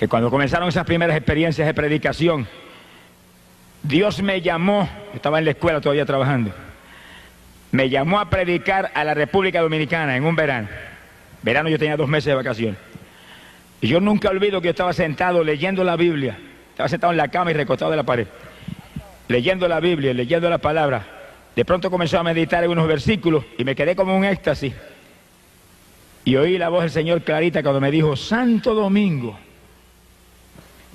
que cuando comenzaron esas primeras experiencias de predicación, Dios me llamó, yo estaba en la escuela todavía trabajando, me llamó a predicar a la República Dominicana en un verano. Verano yo tenía 2 meses de vacaciones. Y yo nunca olvido que yo estaba sentado leyendo la Biblia, estaba sentado en la cama y recostado de la pared, leyendo la Biblia, leyendo la palabra. De pronto comenzó a meditar en unos versículos y me quedé como en un éxtasis. Y oí la voz del Señor clarita cuando me dijo, Santo Domingo.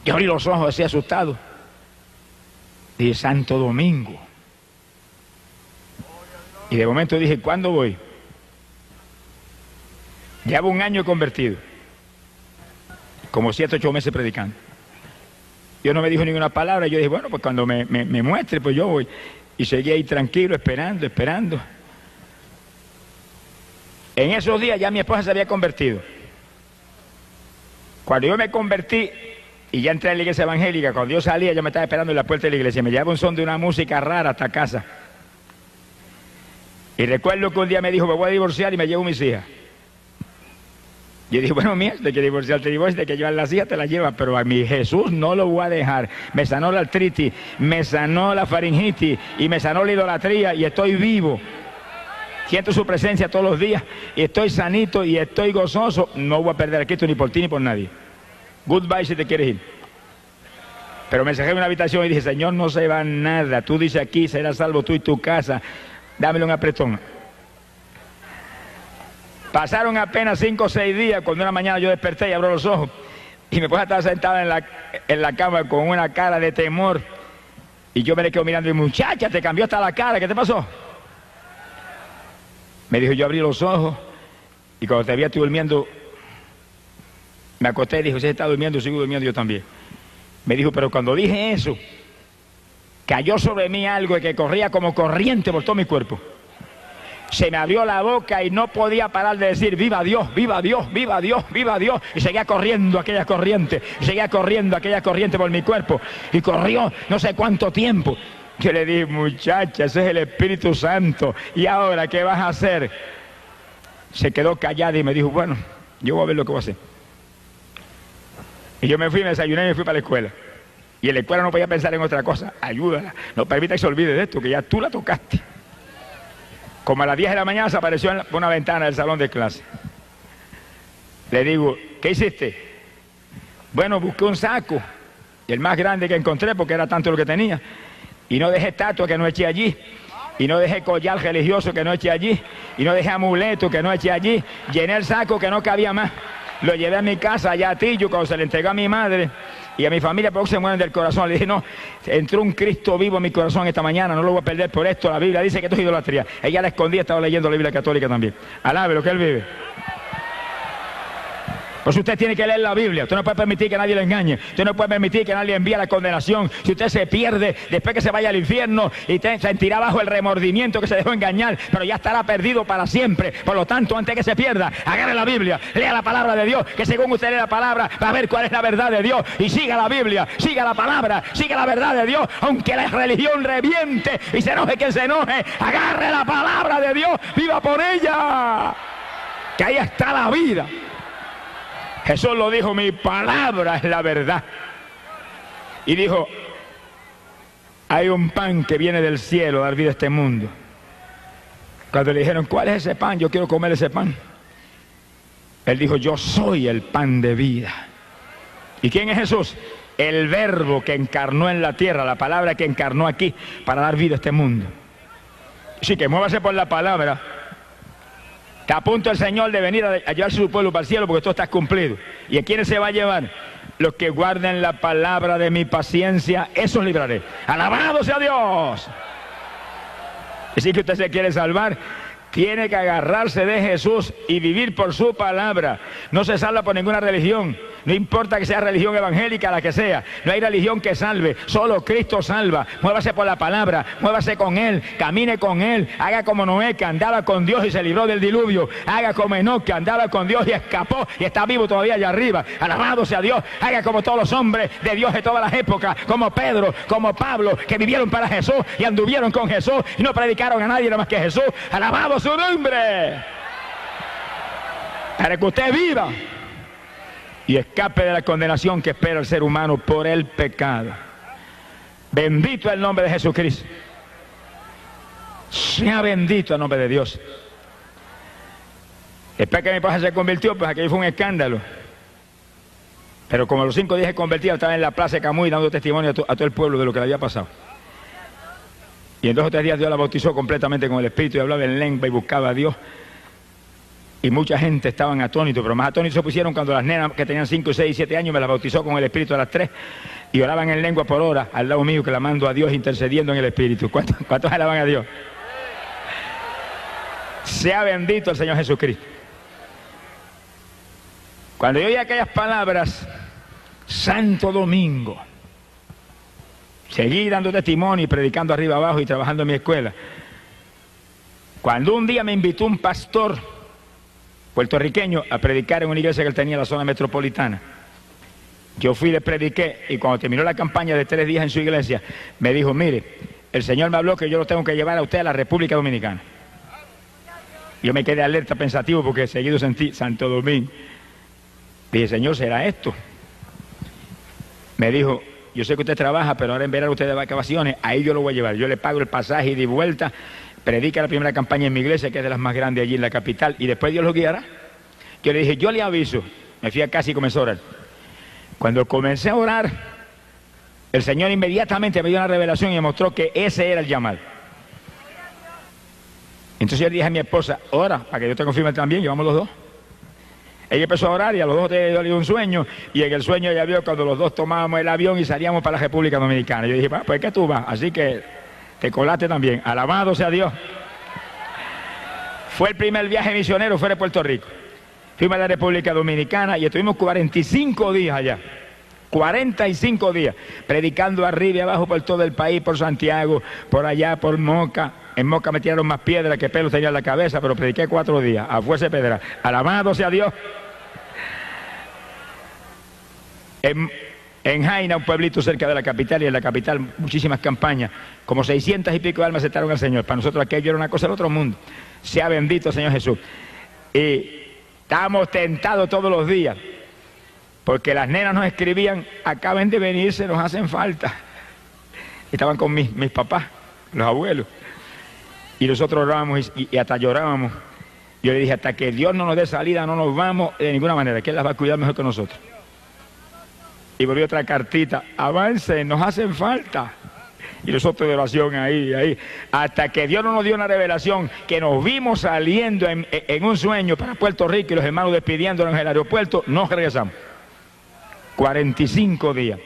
Yo abrí los ojos así asustado. Dije, Santo Domingo. Y de momento dije, ¿cuándo voy? Llevo 1 año convertido. Como 7, 8 meses predicando. Dios no me dijo ninguna palabra. Yo dije, bueno, pues cuando me muestre, pues yo voy. Y seguí ahí tranquilo, esperando. En esos días ya mi esposa se había convertido. Cuando yo me convertí y ya entré en la iglesia evangélica, cuando yo salía, yo me estaba esperando en la puerta de la iglesia. Me llevaba un son de una música rara hasta casa. Y recuerdo que un día me dijo, me voy a divorciar y me llevo mis hijas. Yo dije, bueno, mía, de que divorciar te divorcias, de que llevar las hijas te las llevas, pero a mi Jesús no lo voy a dejar. Me sanó la artritis, me sanó la faringitis y me sanó la idolatría y estoy vivo. Siento su presencia todos los días y estoy sanito y estoy gozoso. No voy a perder a Cristo ni por ti ni por nadie. Goodbye si te quieres ir. Pero me encerré en una habitación y dije, Señor, no se va nada. Tú dices aquí, serás salvo tú y tu casa. Dámelo un apretón. Pasaron apenas 5 o 6 días cuando una mañana yo desperté y abro los ojos y mi esposa estaba sentada en la cama con una cara de temor y yo me le quedo mirando y muchacha, te cambió hasta la cara, ¿qué te pasó? Me dijo, yo abrí los ojos y cuando te vi estoy durmiendo, me acosté y dijo, si está durmiendo, sigo durmiendo yo también. Me dijo, pero cuando dije eso, cayó sobre mí algo que corría como corriente por todo mi cuerpo. Se me abrió la boca y no podía parar de decir, viva Dios, viva Dios, viva Dios, viva Dios. Y seguía corriendo aquella corriente, por mi cuerpo. Y corrió no sé cuánto tiempo. Yo le dije, muchacha, ese es el Espíritu Santo. ¿Y ahora qué vas a hacer? Se quedó callada y me dijo, bueno, yo voy a ver lo que voy a hacer. Y yo me fui, me desayuné y me fui para la escuela. Y en la escuela no podía pensar en otra cosa. Ayúdala, no permita que se olvide de esto, que ya tú la tocaste. Como a las 10 de la mañana se apareció en una ventana del salón de clase. Le digo, ¿qué hiciste? Bueno, busqué un saco, el más grande que encontré porque era tanto lo que tenía. Y no dejé estatua que no eché allí. Y no dejé collar religioso que no eché allí. Y no dejé amuleto que no eché allí. Llené el saco que no cabía más. Lo llevé a mi casa, allá a Tillo, cuando se le entregó a mi madre y a mi familia, porque se mueren del corazón. Le dije, no, entró un Cristo vivo en mi corazón esta mañana, no lo voy a perder por esto. La Biblia dice que esto es idolatría. Ella la escondía, estaba leyendo la Biblia católica también. Alabe lo que él vive. Pues usted tiene que leer la Biblia. Usted no puede permitir que nadie le engañe. Usted no puede permitir que nadie le envíe la condenación. Si usted se pierde, después que se vaya al infierno y sentirá bajo el remordimiento que se dejó engañar, pero ya estará perdido para siempre. Por lo tanto, antes que se pierda, agarre la Biblia, lea la palabra de Dios, que según usted lee la palabra, va a ver cuál es la verdad de Dios. Y siga la Biblia, siga la palabra, siga la verdad de Dios. Aunque la religión reviente y se enoje quien se enoje, agarre la palabra de Dios, viva por ella. Que ahí está la vida. Jesús lo dijo, mi palabra es la verdad. Y dijo, hay un pan que viene del cielo a dar vida a este mundo. Cuando le dijeron, ¿cuál es ese pan? Yo quiero comer ese pan. Él dijo, yo soy el pan de vida. ¿Y quién es Jesús? El verbo que encarnó en la tierra, la palabra que encarnó aquí para dar vida a este mundo. Así que muévase por la palabra. Está a punto el Señor de venir a llevarse su pueblo para el cielo porque todo está cumplido. ¿Y a quiénes se va a llevar? Los que guarden la palabra de mi paciencia, esos libraré. ¡Alabado sea Dios! Así que usted se quiere salvar, tiene que agarrarse de Jesús y vivir por su palabra. No se salva por ninguna religión. No importa que sea religión evangélica, la que sea. No hay religión que salve. Solo Cristo salva. Muévase por la palabra. Muévase con Él. Camine con Él. Haga como Noé, que andaba con Dios y se libró del diluvio. Haga como Enoc, que andaba con Dios y escapó y está vivo todavía allá arriba. Alabado sea Dios. Haga como todos los hombres de Dios de todas las épocas. Como Pedro, como Pablo, que vivieron para Jesús y anduvieron con Jesús y no predicaron a nadie nada más que Jesús. Alabado su nombre. Para que usted viva y escape de la condenación que espera el ser humano por el pecado. Bendito el nombre de Jesucristo. Sea bendito el nombre de Dios. Después que mi esposa se convirtió, pues aquello fue un escándalo. Pero como a los 5 días de convertida, estaba en la plaza de Camuy dando testimonio a todo el pueblo de lo que le había pasado. Y en 2 o 3 días Dios la bautizó completamente con el Espíritu y hablaba en lengua y buscaba a Dios. Y mucha gente estaban atónitos, pero más atónitos se pusieron cuando las nenas que tenían 5, 6 y 7 años me las bautizó con el Espíritu a las 3 y oraban en lengua por hora al lado mío, clamando a Dios, intercediendo en el Espíritu. ¿Cuántos alaban a Dios? Sea bendito el Señor Jesucristo. Cuando yo oí aquellas palabras, Santo Domingo, seguí dando testimonio y predicando arriba abajo y trabajando en mi escuela. Cuando un día me invitó un pastor puertorriqueño a predicar en una iglesia que él tenía en la zona metropolitana, yo fui y le prediqué, y cuando terminó la campaña de 3 días en su iglesia, me dijo: mire, el Señor me habló que yo lo tengo que llevar a usted a la República Dominicana. Yo me quedé alerta, pensativo, porque seguido sentí Santo Domingo. Dije: Señor, ¿será esto? Me dijo: yo sé que usted trabaja, pero ahora en verano usted de vacaciones, ahí yo lo voy a llevar. Yo le pago el pasaje y de vuelta, predica la primera campaña en mi iglesia, que es de las más grandes allí en la capital, y después Dios lo guiará. Yo le dije: yo le aviso. Me fui a casa y comencé a orar. Cuando comencé a orar, el Señor inmediatamente me dio una revelación y me mostró que ese era el llamado. Entonces yo le dije a mi esposa: ora, para que yo te confirme también, llevamos los dos. Ella empezó a orar y a los dos le dio un sueño, y en el sueño ella vio cuando los dos tomábamos el avión y salíamos para la República Dominicana. Yo dije: pues que tú vas, así que te colaste también. Alabado sea Dios. Fue el primer viaje misionero fuera de Puerto Rico. Fuimos a la República Dominicana y estuvimos 45 días allá. 45 días, predicando arriba y abajo por todo el país, por Santiago, por allá, por Moca. En Moca me tiraron más piedras que pelos tenía en la cabeza, pero prediqué 4 días, a fuerza de pedra. Alabado sea Dios. En Jaina, un pueblito cerca de la capital, y en la capital muchísimas campañas, como 600 y pico de almas aceptaron al Señor. Para nosotros aquello era una cosa del otro mundo. Sea bendito el Señor Jesús. Y estábamos tentados todos los días, porque las nenas nos escribían: acaben de venirse, nos hacen falta. Estaban con mis papás, los abuelos. Y nosotros orábamos y hasta llorábamos. Yo le dije: hasta que Dios no nos dé salida, no nos vamos de ninguna manera, que Él las va a cuidar mejor que nosotros. Y volvió otra cartita: avancen, nos hacen falta. Y nosotros de oración ahí, hasta que Dios no nos dio una revelación, que nos vimos saliendo en un sueño para Puerto Rico y los hermanos despidiéndonos en el aeropuerto, nos regresamos. 45 días.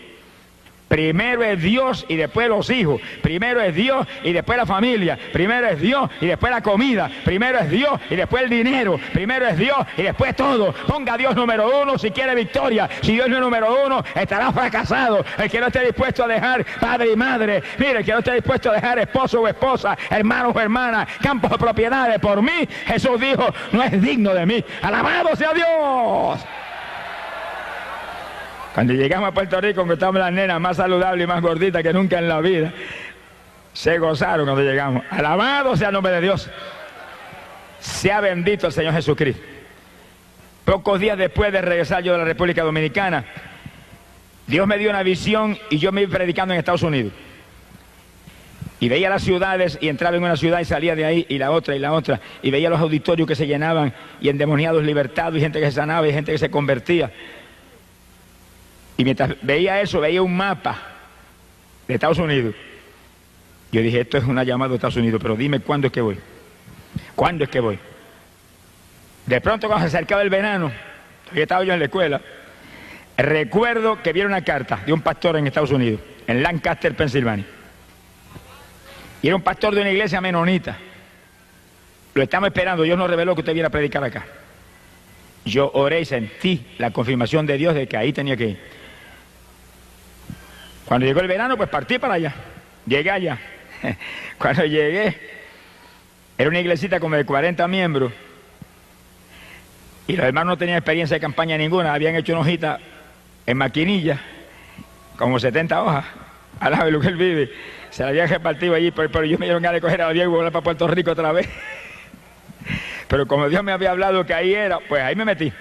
Primero es Dios y después los hijos. Primero es Dios y después la familia. Primero es Dios y después la comida. Primero es Dios y después el dinero. Primero es Dios y después todo. Ponga a Dios número 1 si quiere victoria. Si Dios no es número 1, estará fracasado. El que no esté dispuesto a dejar padre y madre. Mire, el que no esté dispuesto a dejar esposo o esposa, hermano o hermana, campos o propiedades por mí, Jesús dijo: no es digno de mí. Alabado sea Dios. Cuando llegamos a Puerto Rico, encontramos las nenas más saludables y más gorditas que nunca en la vida. Se gozaron cuando llegamos. Alabado sea el nombre de Dios. Sea bendito el Señor Jesucristo. Pocos días después de regresar yo de la República Dominicana, Dios me dio una visión y yo me iba predicando en Estados Unidos. Y veía las ciudades y entraba en una ciudad y salía de ahí, y la otra, y veía los auditorios que se llenaban, y endemoniados libertados, y gente que se sanaba, y gente que se convertía. Y mientras veía eso, veía un mapa de Estados Unidos. Yo dije: esto es una llamada de Estados Unidos, pero dime cuándo es que voy. ¿Cuándo es que voy? De pronto, cuando se acercaba el verano, todavía estaba yo en la escuela, recuerdo que vi una carta de un pastor en Estados Unidos, en Lancaster, Pensilvania. Y era un pastor de una iglesia menonita. Lo estamos esperando, Dios nos reveló que usted viera a predicar acá. Yo oré y sentí la confirmación de Dios de que ahí tenía que ir. Cuando llegó el verano, pues partí para allá. Llegué allá. Cuando llegué, era una iglesita como de 40 miembros. Y los hermanos no tenían experiencia de campaña ninguna. Habían hecho una hojita en maquinilla, como 70 hojas, al lado de lo que él vive. Se la habían repartido allí, pero yo me dieron ganas de coger a la Diego y volar para Puerto Rico otra vez. Pero como Dios me había hablado que ahí era, pues ahí me metí.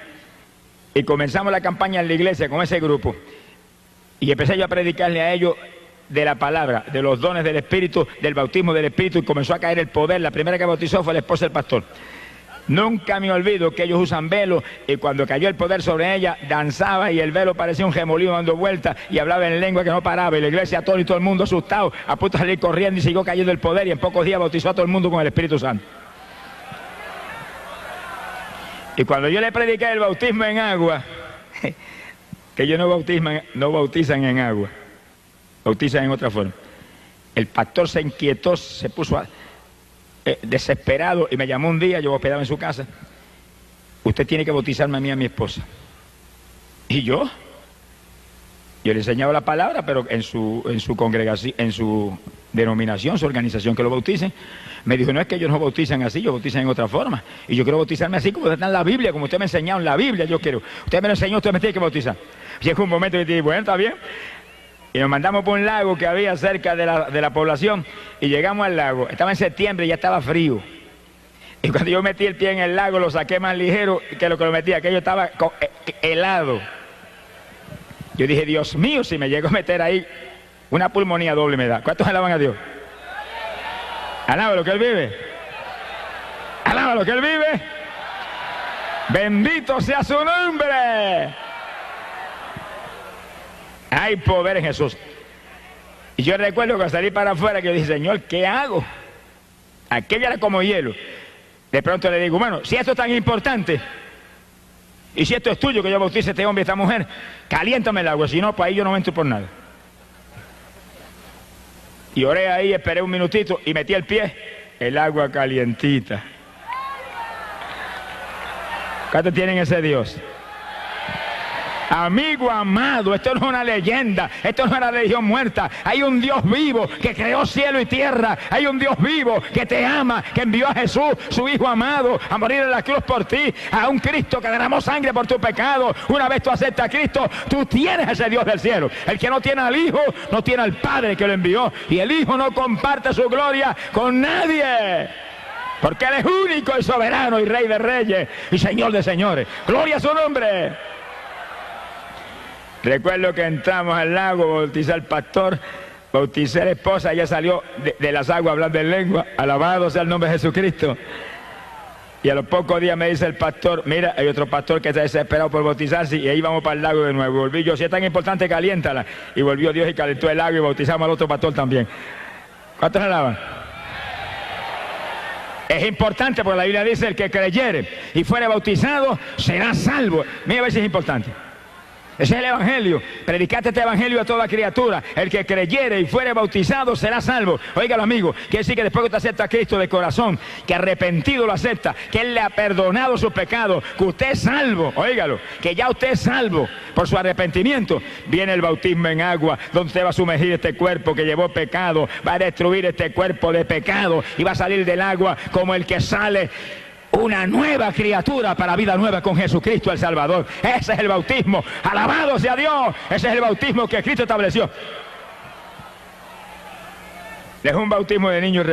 Y comenzamos la campaña en la iglesia con ese grupo. Y empecé yo a predicarle a ellos de la palabra, de los dones del Espíritu, del bautismo del Espíritu, y comenzó a caer el poder. La primera que bautizó fue la esposa del pastor. Nunca me olvido que ellos usan velo, y cuando cayó el poder sobre ella, danzaba y el velo parecía un remolino dando vueltas y hablaba en lengua que no paraba, y la iglesia todo y todo el mundo asustado, a punto de salir corriendo, y siguió cayendo el poder, y en pocos días bautizó a todo el mundo con el Espíritu Santo. Y cuando yo le prediqué el bautismo en agua, que ellos no bautizan en agua, bautizan en otra forma, el pastor se inquietó, se puso desesperado, y me llamó un día, yo hospedaba en su casa: usted tiene que bautizarme a mí y a mi esposa. Y yo le enseñaba la palabra, pero en su congregación, en su denominación, su organización, que lo bauticen. Me dijo: no, es que ellos no bautizan así, ellos bautizan en otra forma, y yo quiero bautizarme así como está en la Biblia, como usted me ha enseñado en la Biblia. Yo quiero, usted me lo enseñó, usted me tiene que bautizar. Llegó un momento que dije: bueno, está bien. Y nos mandamos por un lago que había cerca de la población, y llegamos al lago. Estaba en septiembre y ya estaba frío. Y cuando yo metí el pie en el lago, lo saqué más ligero que lo metí. Aquello estaba helado. Yo dije: Dios mío, si me llego a meter ahí, una pulmonía doble me da. ¿Cuántos alaban a Dios? Alaba lo que Él vive. Alaba lo que Él vive. Bendito sea su nombre. Hay poder en Jesús. Y yo recuerdo que al salir para afuera, que yo dije: Señor, ¿qué hago? Aquello era como hielo. De pronto le digo: bueno, si esto es tan importante, y si esto es tuyo, que yo bautice a este hombre y a esta mujer, caliéntame el agua, si no, pues ahí yo no entro por nada. Y oré ahí, esperé un minutito y metí el pie, el agua calientita. ¿Cuántos tienen ese Dios? Amigo amado, esto no es una leyenda, esto no es una religión muerta. Hay un Dios vivo que creó cielo y tierra. Hay un Dios vivo que te ama, que envió a Jesús, su Hijo amado, a morir en la cruz por ti. A un Cristo que derramó sangre por tu pecado. Una vez tú aceptas a Cristo, tú tienes ese Dios del cielo. El que no tiene al Hijo, no tiene al Padre que lo envió. Y el Hijo no comparte su gloria con nadie, porque Él es único y soberano y Rey de reyes y Señor de señores. Gloria a su nombre. Recuerdo que entramos al lago, bauticé al pastor, bauticé a la esposa, ella salió de las aguas hablando en lengua. Alabado sea el nombre de Jesucristo. Y a los pocos días me dice el pastor: mira, hay otro pastor que está desesperado por bautizarse, y ahí vamos para el lago de nuevo. Volví yo: si es tan importante, caliéntala. Y volvió Dios y calentó el agua, y bautizamos al otro pastor también. ¿Cuántos alaban? Es importante, porque la Biblia dice: el que creyere y fuere bautizado será salvo. Mira a ver si es importante. Ese es el Evangelio. Predicate este Evangelio a toda criatura. El que creyere y fuere bautizado será salvo. Óigalo, amigo. Quiere decir que después que usted acepta a Cristo de corazón, que arrepentido lo acepta, que Él le ha perdonado sus pecados, que usted es salvo. Óigalo, que ya usted es salvo por su arrepentimiento. Viene el bautismo en agua, donde usted va a sumergir este cuerpo que llevó pecado, va a destruir este cuerpo de pecado, y va a salir del agua como el que sale una nueva criatura para vida nueva con Jesucristo el Salvador. Ese es el bautismo. Alabado sea Dios. Ese es el bautismo que Cristo estableció. Es un bautismo de niños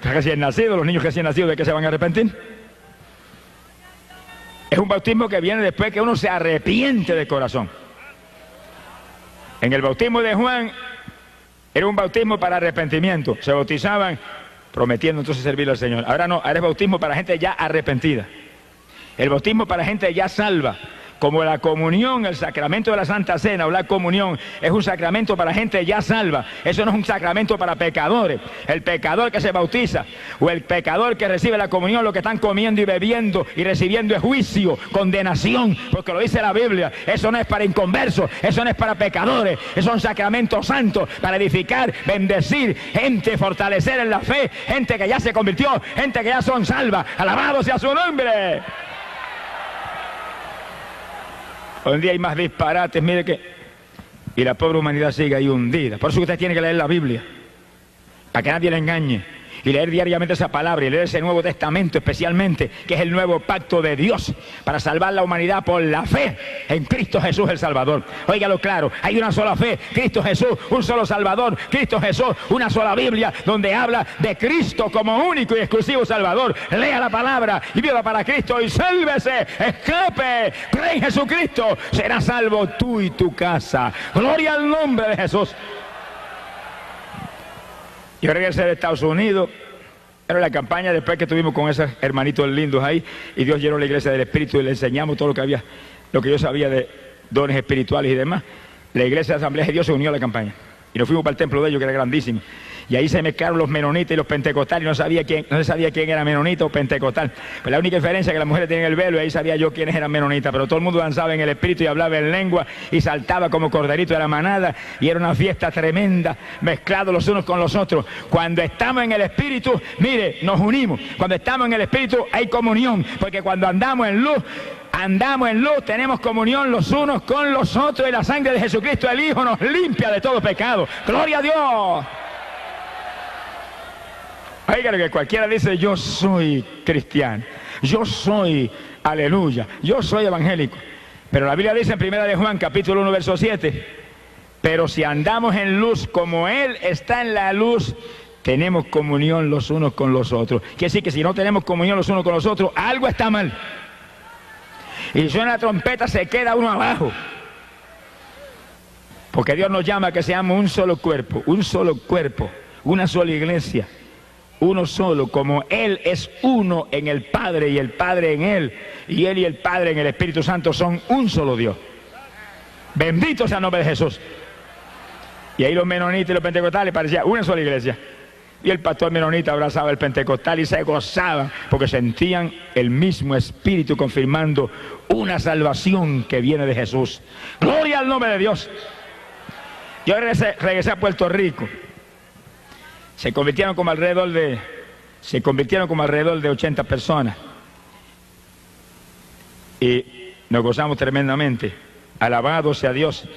recién nacidos. Los niños recién nacidos, ¿de qué se van a arrepentir? Es un bautismo que viene después que uno se arrepiente de corazón. En el bautismo de Juan era un bautismo para arrepentimiento. Se bautizaban prometiendo entonces servirle al Señor. Ahora no, ahora es bautismo para gente ya arrepentida. El bautismo para gente ya salva. Como la comunión, el sacramento de la Santa Cena o la comunión es un sacramento para gente ya salva. Eso no es un sacramento para pecadores. El pecador que se bautiza o el pecador que recibe la comunión, lo que están comiendo y bebiendo y recibiendo es juicio, condenación, porque lo dice la Biblia. Eso no es para inconversos, eso no es para pecadores. Eso es un sacramento santo para edificar, bendecir gente, fortalecer en la fe, gente que ya se convirtió, gente que ya son salvas. Alabado sea su nombre. Hoy en día hay más disparates, mire que... Y la pobre humanidad sigue ahí hundida. Por eso usted tiene que leer la Biblia, para que nadie le engañe. y leer diariamente esa palabra y leer ese Nuevo Testamento especialmente, que es el nuevo pacto de Dios para salvar la humanidad por la fe en Cristo Jesús el Salvador. Óigalo claro, hay una sola fe, Cristo Jesús, un solo Salvador, Cristo Jesús, una sola Biblia donde habla de Cristo como único y exclusivo Salvador. Lea la palabra y viva para Cristo y sálvese, escape, cree en Jesucristo, serás salvo tú y tu casa. Gloria al nombre de Jesús. Yo regresé de Estados Unidos, era la campaña después que estuvimos con esos hermanitos lindos ahí, y Dios llenó la iglesia del Espíritu y le enseñamos todo lo que había, lo que yo sabía de dones espirituales y demás. La iglesia de Asamblea de Dios se unió a la campaña y nos fuimos para el templo de ellos, que era grandísimo, y ahí se mezclaron los menonitas y los pentecostales, y no se sabía quién era menonita o pentecostal. Pues la única diferencia es que las mujeres tenían el velo, y ahí sabía yo quiénes eran menonitas, pero todo el mundo danzaba en el Espíritu y hablaba en lengua y saltaba como corderito de la manada, y era una fiesta tremenda, mezclados los unos con los otros. Cuando estamos en el Espíritu, mire, nos unimos. Cuando estamos en el Espíritu hay comunión, porque cuando andamos en luz, tenemos comunión los unos con los otros, y la sangre de Jesucristo el Hijo nos limpia de todo pecado. ¡Gloria a Dios! Oigan, que cualquiera dice: yo soy cristiano, yo soy, aleluya, yo soy evangélico. Pero la Biblia dice en 1 de Juan, capítulo 1, verso 7, pero si andamos en luz como Él está en la luz, tenemos comunión los unos con los otros. Quiere decir que si no tenemos comunión los unos con los otros, algo está mal. Y si suena la trompeta, se queda uno abajo. Porque Dios nos llama a que seamos un solo cuerpo, una sola iglesia. Uno solo, como Él es uno en el Padre y el Padre en Él, y Él y el Padre en el Espíritu Santo son un solo Dios. Bendito sea el nombre de Jesús. Y ahí los menonitas y los pentecostales parecían una sola iglesia. Y el pastor menonita abrazaba al pentecostal y se gozaba porque sentían el mismo Espíritu confirmando una salvación que viene de Jesús. Gloria al nombre de Dios. Yo regresé a Puerto Rico. Se convirtieron como alrededor de 80 personas. Y nos gozamos tremendamente. Alabado sea Dios.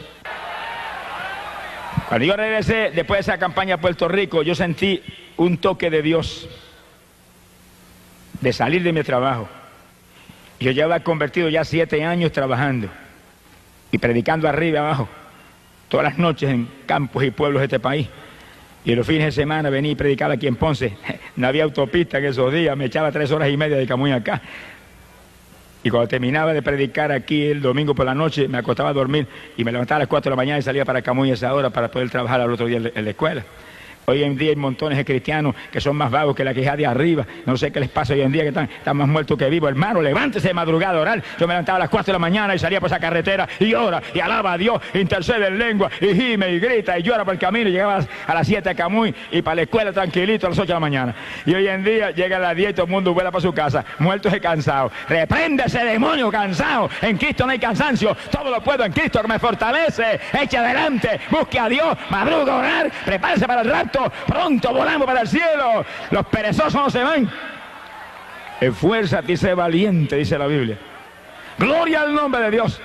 Cuando yo regresé, después de esa campaña a Puerto Rico, yo sentí un toque de Dios de salir de mi trabajo. Yo llevaba convertido ya 7 años trabajando y predicando arriba y abajo, todas las noches en campos y pueblos de este país. Y en los fines de semana venía y predicaba aquí en Ponce. No había autopista en esos días, me echaba 3 horas y media de Camuy acá. Y cuando terminaba de predicar aquí el domingo por la noche, me acostaba a dormir y me levantaba a las 4 de la mañana y salía para Camuy a esa hora para poder trabajar al otro día en la escuela. Hoy en día hay montones de cristianos que son más vagos que la queja de arriba. No sé qué les pasa hoy en día, que están más muertos que vivos. Hermano, levántese de madrugada a orar. Yo me levantaba a las 4 de la mañana y salía por esa carretera y ora y alaba a Dios, intercede en lengua y gime y grita y llora por el camino. Y llegaba a las 7 a Camuy y para la escuela tranquilito a las 8 de la mañana. Y hoy en día llega a las 10 y todo el mundo vuela para su casa, muertos y cansados. Reprende ese demonio cansado. En Cristo no hay cansancio. Todo lo puedo en Cristo que me fortalece. Eche adelante, busque a Dios, madruga a orar, prepárese para el rapto. Pronto volamos para el cielo. Los perezosos no se van. Esfuérzate y sé valiente, dice la Biblia. Gloria al nombre de Dios.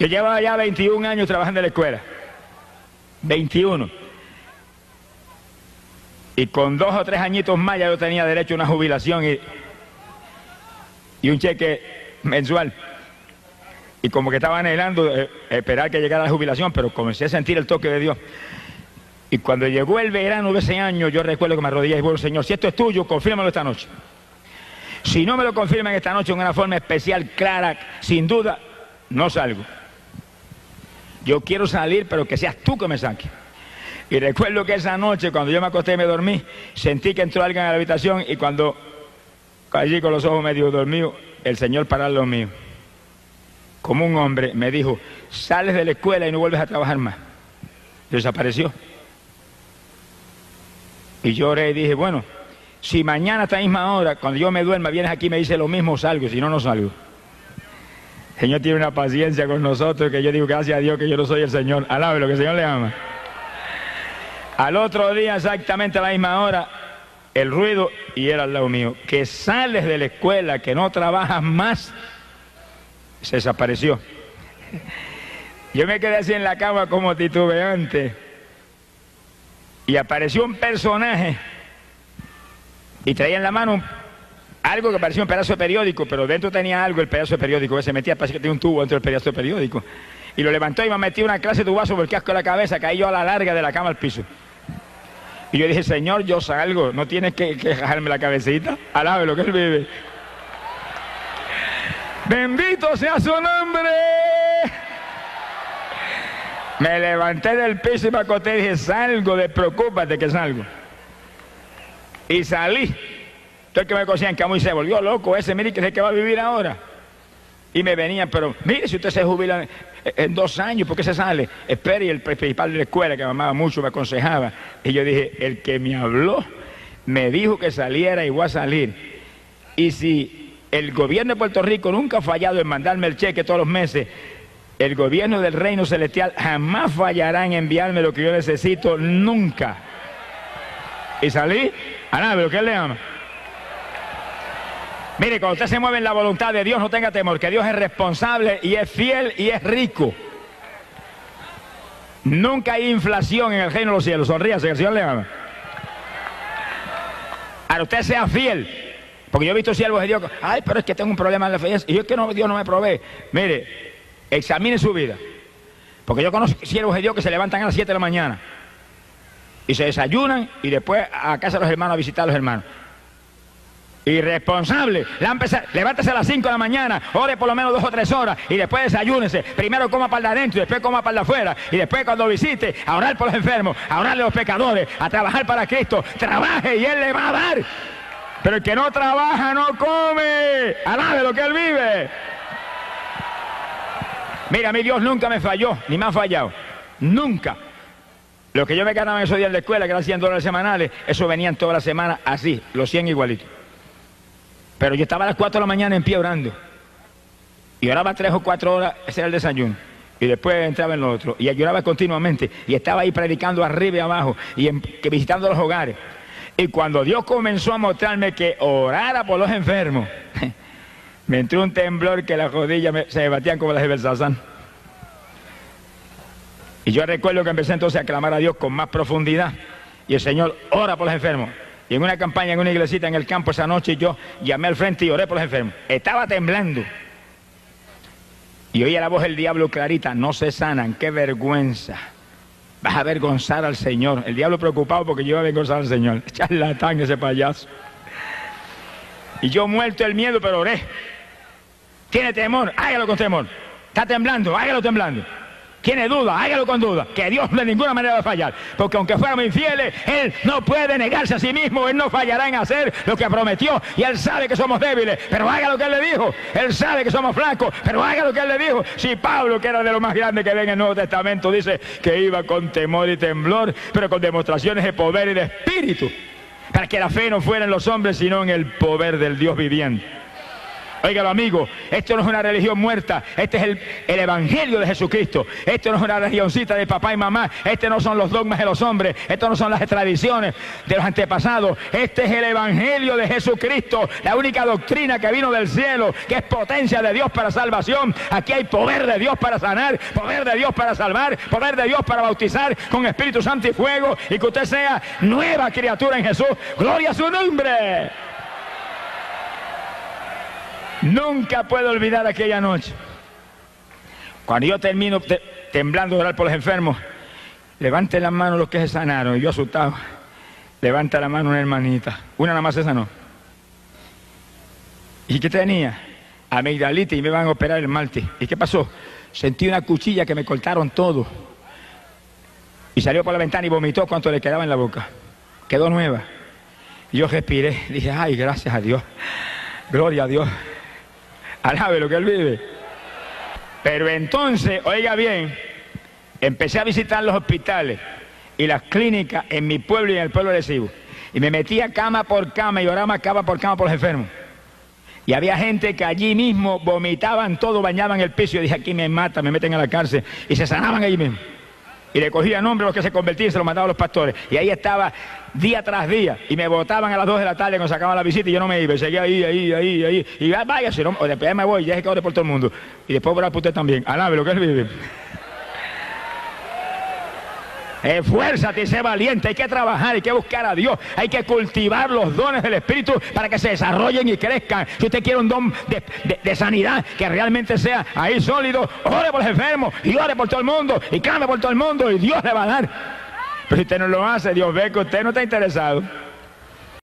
Yo llevaba ya 21 años trabajando en la escuela. 21. Y con 2 o 3 añitos más ya yo tenía derecho a una jubilación y un cheque mensual. Y como que estaba anhelando esperar que llegara la jubilación, pero comencé a sentir el toque de Dios. Y cuando llegó el verano de ese año, yo recuerdo que me arrodillé y bueno, Señor, si esto es tuyo, confírmalo esta noche. Si no me lo confirman esta noche en una forma especial, clara, sin duda, no salgo. Yo quiero salir, pero que seas tú que me saques. Y recuerdo que esa noche, cuando yo me acosté y me dormí, sentí que entró alguien a la habitación y cuando allí con los ojos medio dormidos, el Señor paró los míos. Como un hombre me dijo: sales de la escuela y no vuelves a trabajar más. Desapareció. Y yo oré y dije: bueno, si mañana a esta misma hora, cuando yo me duerma, vienes aquí y me dices lo mismo, salgo, si no, no salgo. El Señor tiene una paciencia con nosotros que yo digo gracias a Dios que yo no soy el Señor. Alabe lo que el Señor le ama. Al otro día, exactamente a la misma hora, el ruido, y era al lado mío: que sales de la escuela, que no trabajas más. Se desapareció. Yo me quedé así en la cama como titubeante. y apareció un personaje y traía en la mano algo que parecía un pedazo de periódico, pero dentro tenía algo, el pedazo de periódico, que se metía, parecía que tenía un tubo dentro del pedazo de periódico. Y lo levantó y me metió una clase de tubazo por el casco de la cabeza, caí yo a la larga de la cama al piso. Y yo dije, Señor, yo salgo, no tienes que dejarme la cabecita, alabe lo que Él vive. Bendito sea su nombre. Me levanté del piso y me acosté y dije, salgo, despreocúpate que salgo. Y salí. Entonces que me cosían que muy se volvió loco ese, mire que es el que va a vivir ahora. Y me venían, pero mire, si usted se jubila en 2 años, ¿por qué se sale? Espere, y el principal de la escuela, que me amaba mucho, me aconsejaba. Y yo dije, el que me habló, me dijo que saliera y voy a salir. Y si el gobierno de Puerto Rico nunca ha fallado en mandarme el cheque todos los meses, el gobierno del reino celestial jamás fallará en enviarme lo que yo necesito, nunca. Y salí, a nada, lo que Él le ama. Mire, cuando usted se mueve en la voluntad de Dios, no tenga temor, que Dios es responsable y es fiel y es rico. Nunca hay inflación en el reino de los cielos. Sonríase, que el Señor le ama. Ahora usted sea fiel, porque yo he visto siervos de Dios, ay, pero es que tengo un problema en la fe, y yo es que no, Dios no me provee. Mire, examine su vida, porque yo conozco siervos de Dios que se levantan a las 7 de la mañana y se desayunan y después a casa de los hermanos a visitar a los hermanos. Irresponsable, levántese a las 5 de la mañana, ore por lo menos 2 o 3 horas y después desayúnese. Primero coma para el de adentro y después coma para el de afuera. Y después cuando visite, a orar por los enfermos, a orarle a los pecadores, a trabajar para Cristo. Trabaje y Él le va a dar. Pero el que no trabaja no come. Alabe lo que Él vive. Mira, a mí Dios nunca me falló, ni me ha fallado. Nunca. Lo que yo me ganaba en esos días en la escuela, que eran $100 semanales, eso venían toda la semana así, los 100 igualitos. Pero yo estaba a las 4 de la mañana en pie orando. Y oraba 3 o 4 horas, ese era el desayuno. Y después entraba en lo otro. Y lloraba continuamente. Y estaba ahí predicando arriba y abajo. Y visitando los hogares. Y cuando Dios comenzó a mostrarme que orara por los enfermos, me entró un temblor que las rodillas se me batían como las de Belsasán. Y yo recuerdo que empecé entonces a clamar a Dios con más profundidad. Y el Señor ora por los enfermos. Y en una campaña, en una iglesita en el campo esa noche, yo llamé al frente y oré por los enfermos. Estaba temblando. Y oía la voz del diablo clarita, no se sanan, qué vergüenza. Vas a avergonzar al Señor. El diablo preocupado porque yo iba a avergonzar al Señor. Charlatán ese payaso. Y yo muerto el miedo, pero oré. ¿Tiene temor? Hágalo con temor. ¿Está temblando? Hágalo temblando. ¿Tiene duda? Hágalo con duda, que Dios de ninguna manera va a fallar, porque aunque fuéramos infieles, Él no puede negarse a sí mismo, Él no fallará en hacer lo que prometió, y Él sabe que somos débiles, pero haga lo que Él le dijo. Él sabe que somos flacos, pero haga lo que Él le dijo. Si Pablo, que era de lo más grande que ve en el Nuevo Testamento, dice que iba con temor y temblor, pero con demostraciones de poder y de espíritu, para que la fe no fuera en los hombres, sino en el poder del Dios viviente. Óigalo, amigo, esto no es una religión muerta, este es el evangelio de Jesucristo. Esto no es una religioncita de papá y mamá, este no son los dogmas de los hombres, esto no son las tradiciones de los antepasados, este es el evangelio de Jesucristo, la única doctrina que vino del cielo, que es potencia de Dios para salvación. Aquí hay poder de Dios para sanar, poder de Dios para salvar, poder de Dios para bautizar con Espíritu Santo y fuego, y que usted sea nueva criatura en Jesús. ¡Gloria a su nombre! Nunca puedo olvidar aquella noche. Cuando yo termino temblando de orar por los enfermos, levante la mano los que se sanaron. Y yo asustado, levanta la mano una hermanita. Una nada más se sanó. ¿Y qué tenía? Amigdalitis, y me van a operar el martes. ¿Y qué pasó? Sentí una cuchilla que me cortaron todo. Y salió por la ventana y vomitó cuanto le quedaba en la boca. Quedó nueva. Y yo respiré, dije, ay, gracias a Dios. Gloria a Dios. Alabe lo que Él vive. Pero entonces, oiga bien, empecé a visitar los hospitales y las clínicas en mi pueblo y en el pueblo de Arecibo. Y me metía cama por cama y oraba cama por los enfermos. Y había gente que allí mismo vomitaban todo, bañaban el piso. Y yo dije, aquí me matan, me meten a la cárcel. Y se sanaban allí mismo. Y le cogía nombre a los que se convertían y se los mandaban a los pastores. Y ahí estaba día tras día. Y me botaban a las 2 de la tarde cuando sacaban la visita y yo no me iba. Y seguía ahí. Y váyase, no, o después me voy, ya es que ore por todo el mundo. Y después orar por usted también. Alabe lo que Él vive. Esfuérzate y sé valiente. Hay que trabajar, hay que buscar a Dios, hay que cultivar los dones del Espíritu para que se desarrollen y crezcan. Si usted quiere un don de sanidad que realmente sea ahí sólido, ore por los enfermos y ore por todo el mundo y clame por todo el mundo y Dios le va a dar. Pero si usted no lo hace, Dios ve que usted no está interesado.